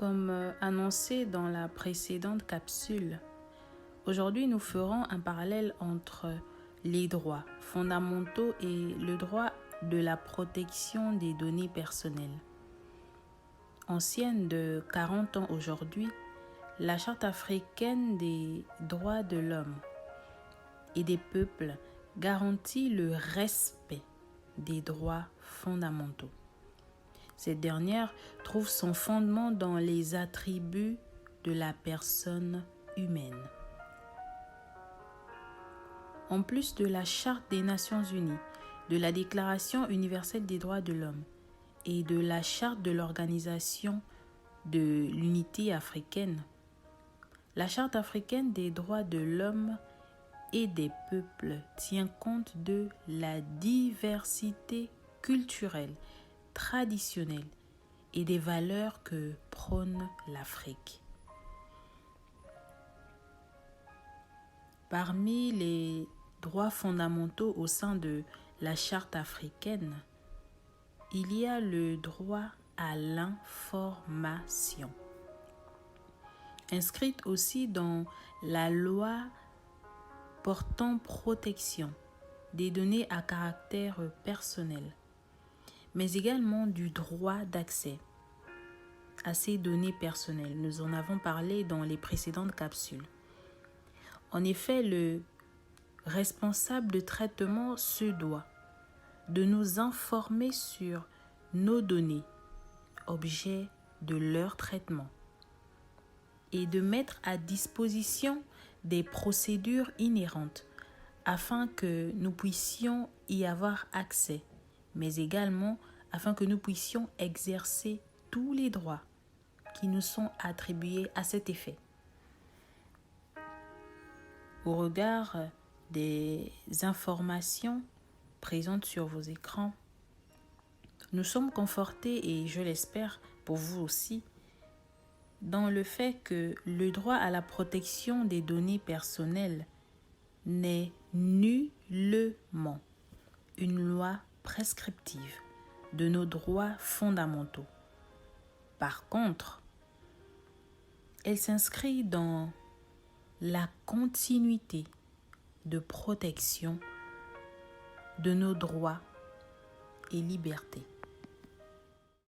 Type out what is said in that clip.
Comme annoncé dans la précédente capsule, aujourd'hui nous ferons un parallèle entre les droits fondamentaux et le droit de la protection des données personnelles. Ancienne de 40 ans aujourd'hui, la Charte africaine des droits de l'homme et des peuples garantit le respect des droits fondamentaux. Cette dernière trouve son fondement dans les attributs de la personne humaine. En plus de la Charte des Nations Unies, de la Déclaration universelle des droits de l'homme et de la Charte de l'Organisation de l'Unité africaine, la Charte africaine des droits de l'homme et des peuples tient compte de la diversité culturelle, traditionnelle et des valeurs que prône l'Afrique. Parmi les droits fondamentaux au sein de la Charte africaine, il y a le droit à l'information. Inscrite aussi dans la loi portant protection des données à caractère personnel, mais également du droit d'accès à ces données personnelles. Nous en avons parlé dans les précédentes capsules. En effet, le responsable de traitement se doit de nous informer sur nos données, objets de leur traitement, et de mettre à disposition des procédures inhérentes afin que nous puissions y avoir accès, mais également afin que nous puissions exercer tous les droits qui nous sont attribués à cet effet. Au regard des informations présentes sur vos écrans, nous sommes confortés, et je l'espère pour vous aussi, dans le fait que le droit à la protection des données personnelles n'est nullement une loi prescriptive de nos droits fondamentaux. Par contre, elle s'inscrit dans la continuité de protection de nos droits et libertés.